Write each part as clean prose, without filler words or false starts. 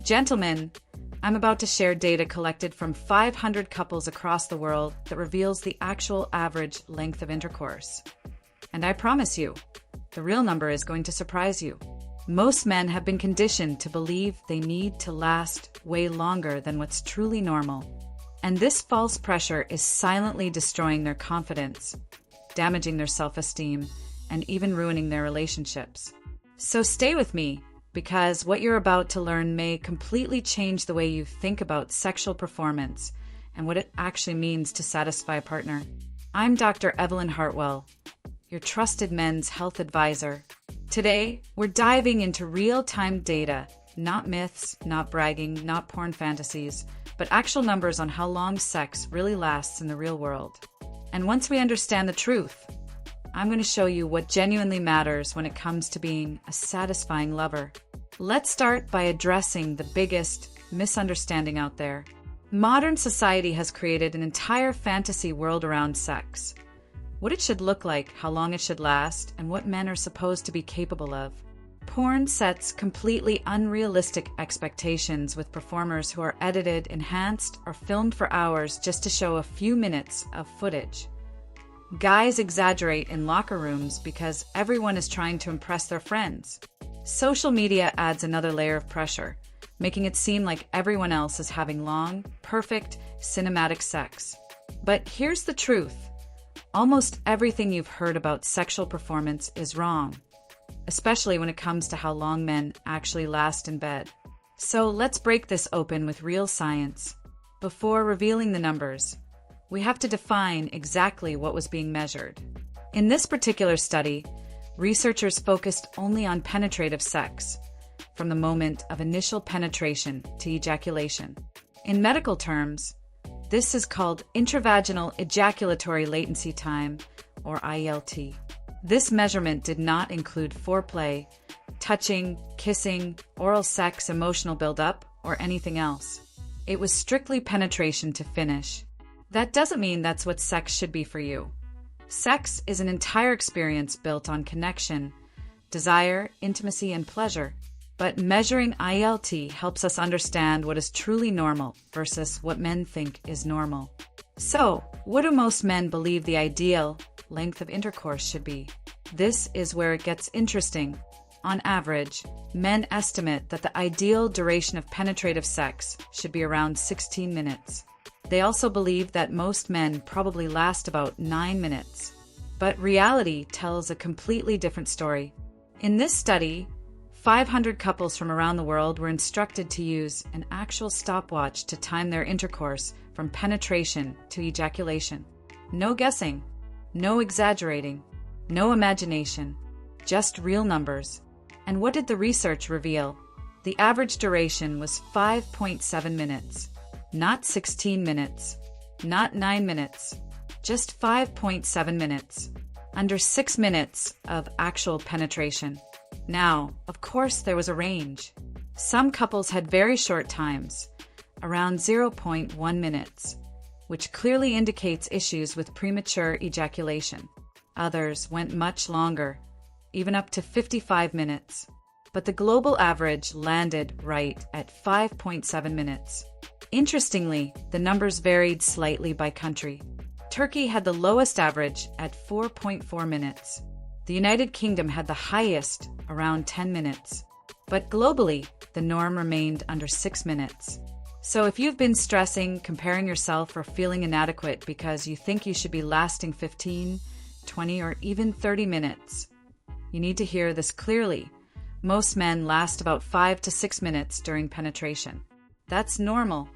Gentlemen, I'm about to share data collected from 500 couples across the world that reveals the actual average length of intercourse. And I promise you, the real number is going to surprise you. Most men have been conditioned to believe they need to last way longer than what's truly normal. And this false pressure is silently destroying their confidence, damaging their self-esteem, and even ruining their relationships. So stay with me, because what you're about to learn may completely change the way you think about sexual performance and what it actually means to satisfy a partner. I'm Dr. Evelyn Hartwell, your trusted men's health advisor. Today, we're diving into real-time data, not myths, not bragging, not porn fantasies, but actual numbers on how long sex really lasts in the real world. And once we understand the truth, I'm going to show you what genuinely matters when it comes to being a satisfying lover. Let's start by addressing the biggest misunderstanding out there. Modern society has created an entire fantasy world around sex. What it should look like, how long it should last, and what men are supposed to be capable of. Porn sets completely unrealistic expectations with performers who are edited, enhanced, or filmed for hours just to show a few minutes of footage. Guys exaggerate in locker rooms because everyone is trying to impress their friends. Social media adds another layer of pressure, making it seem like everyone else is having long, perfect, cinematic sex. But here's the truth. Almost everything you've heard about sexual performance is wrong, especially when it comes to how long men actually last in bed. So let's break this open with real science. Before revealing the numbers, we have to define exactly what was being measured. In this particular study, researchers focused only on penetrative sex, from the moment of initial penetration to ejaculation. In medical terms, this is called Intravaginal Ejaculatory Latency Time, or IELT. This measurement did not include foreplay, touching, kissing, oral sex, emotional buildup, or anything else. It was strictly penetration to finish. That doesn't mean that's what sex should be for you. Sex is an entire experience built on connection, desire, intimacy, and pleasure. But measuring IELT helps us understand what is truly normal versus what men think is normal. So, what do most men believe the ideal length of intercourse should be? This is where it gets interesting. On average, men estimate that the ideal duration of penetrative sex should be around 16 minutes. They also believe that most men probably last about 9 minutes. But reality tells a completely different story. In this study, 500 couples from around the world were instructed to use an actual stopwatch to time their intercourse from penetration to ejaculation. No guessing, no exaggerating, no imagination, just real numbers. And what did the research reveal? The average duration was 5.7 minutes. Not 16 minutes, not 9 minutes, just 5.7 minutes, under 6 minutes of actual penetration. Now, of course, there was a range. Some couples had very short times, around 0.1 minutes, which clearly indicates issues with premature ejaculation. Others went much longer, even up to 55 minutes. But the global average landed right at 5.7 minutes. Interestingly, the numbers varied slightly by country. Turkey had the lowest average at 4.4 minutes. The United Kingdom had the highest, around 10 minutes. But globally, the norm remained under 6 minutes. So if you've been stressing, comparing yourself, or feeling inadequate because you think you should be lasting 15, 20, or even 30 minutes, you need to hear this clearly. Most men last about 5 to 6 minutes during penetration. That's normal.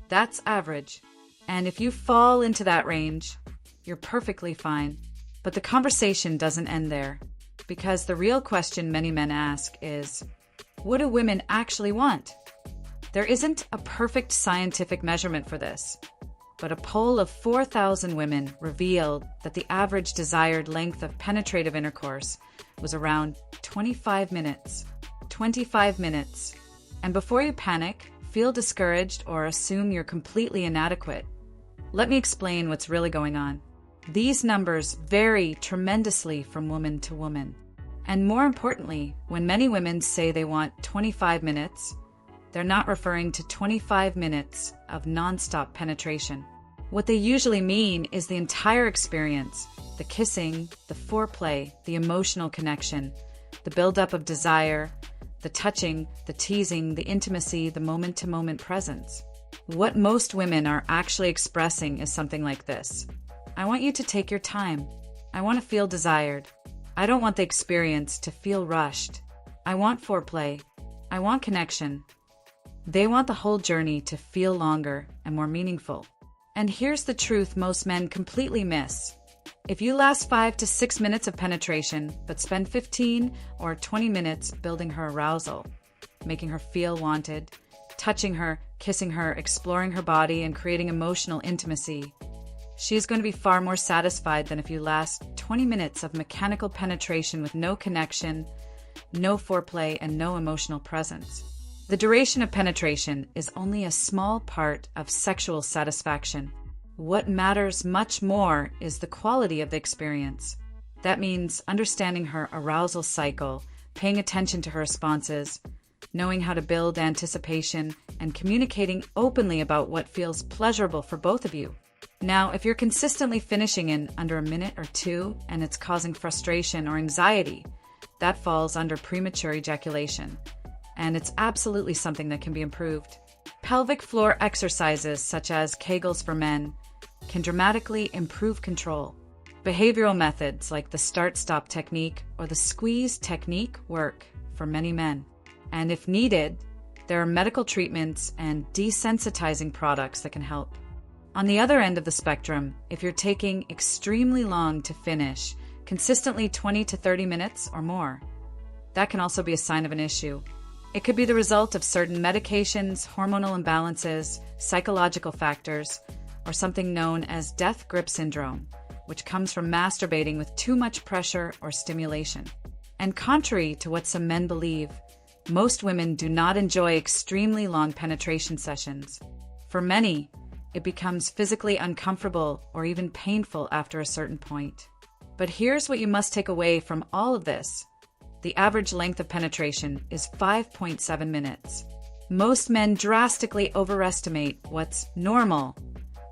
That's average. And if you fall into that range, you're perfectly fine. But the conversation doesn't end there, because the real question many men ask is, what do women actually want? There isn't a perfect scientific measurement for this, but a poll of 4,000 women revealed that the average desired length of penetrative intercourse was around 25 minutes. 25 minutes. And before you panic, feel discouraged, or assume you're completely inadequate, let me explain what's really going on. These numbers vary tremendously from woman to woman. And more importantly, when many women say they want 25 minutes, They're not referring to 25 minutes of nonstop penetration. What they usually mean is the entire experience, the kissing, the foreplay, the emotional connection, the buildup of desire, the touching, the teasing, the intimacy, the moment-to-moment presence. What most women are actually expressing is something like this. I want you to take your time. I want to feel desired. I don't want the experience to feel rushed. I want foreplay. I want connection. They want the whole journey to feel longer and more meaningful. And here's the truth most men completely miss. If you last 5 to 6 minutes of penetration, but spend 15 or 20 minutes building her arousal, making her feel wanted, touching her, kissing her, exploring her body, and creating emotional intimacy, she's going to be far more satisfied than if you last 20 minutes of mechanical penetration with no connection, no foreplay, and no emotional presence. The duration of penetration is only a small part of sexual satisfaction. What matters much more is the quality of the experience. That means understanding her arousal cycle, paying attention to her responses, knowing how to build anticipation, and communicating openly about what feels pleasurable for both of you. Now, if you're consistently finishing in under a minute or two and it's causing frustration or anxiety, that falls under premature ejaculation, and it's absolutely something that can be improved. Pelvic floor exercises such as Kegels for men can dramatically improve control. Behavioral methods like the start-stop technique or the squeeze technique work for many men. And if needed, there are medical treatments and desensitizing products that can help. On the other end of the spectrum, if you're taking extremely long to finish, consistently 20 to 30 minutes or more, that can also be a sign of an issue. It could be the result of certain medications, hormonal imbalances, psychological factors, or something known as death grip syndrome, which comes from masturbating with too much pressure or stimulation. And contrary to what some men believe, most women do not enjoy extremely long penetration sessions. For many, it becomes physically uncomfortable or even painful after a certain point. But here's what you must take away from all of this. The average length of penetration is 5.7 minutes. Most men drastically overestimate what's normal,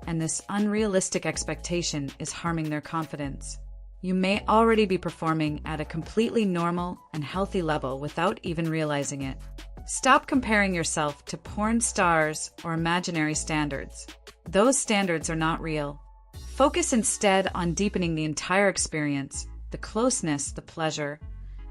and this unrealistic expectation is harming their confidence. You may already be performing at a completely normal and healthy level without even realizing it. Stop comparing yourself to porn stars or imaginary standards. Those standards are not real. Focus instead on deepening the entire experience, the closeness, the pleasure,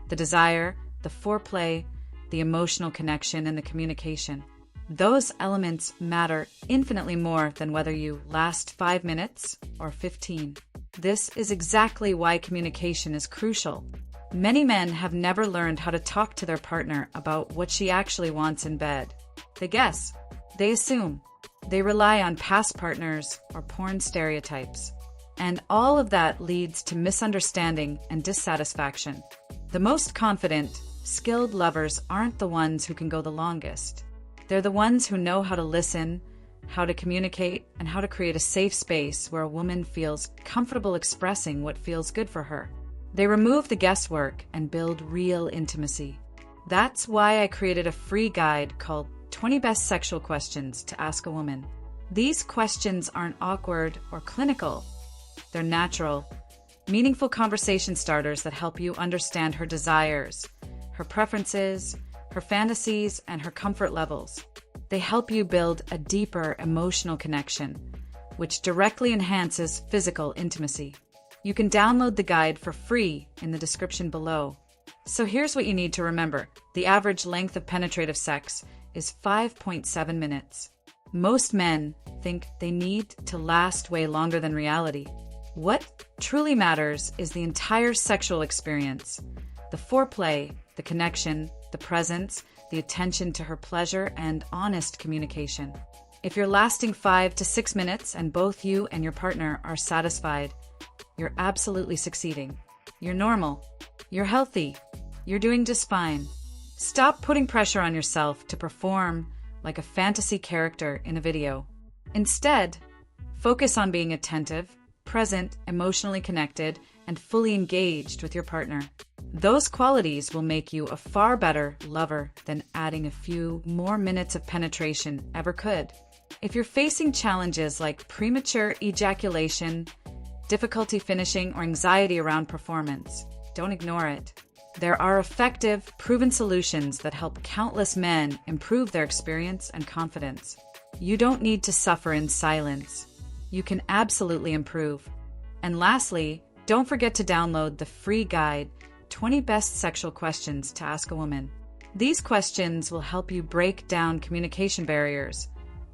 the desire, the foreplay, the emotional connection, and the communication. Those elements matter infinitely more than whether you last 5 minutes or 15. This is exactly why communication is crucial. Many men have never learned how to talk to their partner about what she actually wants in bed. They guess, they assume, they rely on past partners or porn stereotypes. And all of that leads to misunderstanding and dissatisfaction. The most confident, skilled lovers aren't the ones who can go the longest. They're the ones who know how to listen, how to communicate, and how to create a safe space where a woman feels comfortable expressing what feels good for her. They remove the guesswork and build real intimacy. That's why I created a free guide called 20 Best Sexual Questions to Ask a Woman. These questions aren't awkward or clinical. They're natural, meaningful conversation starters that help you understand her desires, her preferences, her fantasies, and her comfort levels. They help you build a deeper emotional connection, which directly enhances physical intimacy. You can download the guide for free in the description below. So here's what you need to remember. The average length of penetrative sex is 5.7 minutes. Most men think they need to last way longer than reality. What truly matters is the entire sexual experience, the foreplay, the connection, the presence, the attention to her pleasure, and honest communication. If you're lasting 5 to 6 minutes and both you and your partner are satisfied, you're absolutely succeeding. You're normal. You're healthy. You're doing just fine. Stop putting pressure on yourself to perform like a fantasy character in a video. Instead, focus on being attentive, present, emotionally connected, and fully engaged with your partner. Those qualities will make you a far better lover than adding a few more minutes of penetration ever could. If you're facing challenges like premature ejaculation, difficulty finishing, or anxiety around performance, don't ignore it. There are effective, proven solutions that help countless men improve their experience and confidence. You don't need to suffer in silence. You can absolutely improve. And lastly, don't forget to download the free guide, 20 Best Sexual Questions to Ask a Woman. These questions will help you break down communication barriers,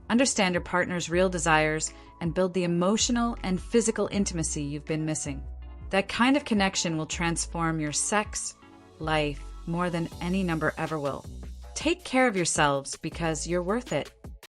understand your partner's real desires, and build the emotional and physical intimacy you've been missing. That kind of connection will transform your sex life more than any number ever will. Take care of yourselves because you're worth it.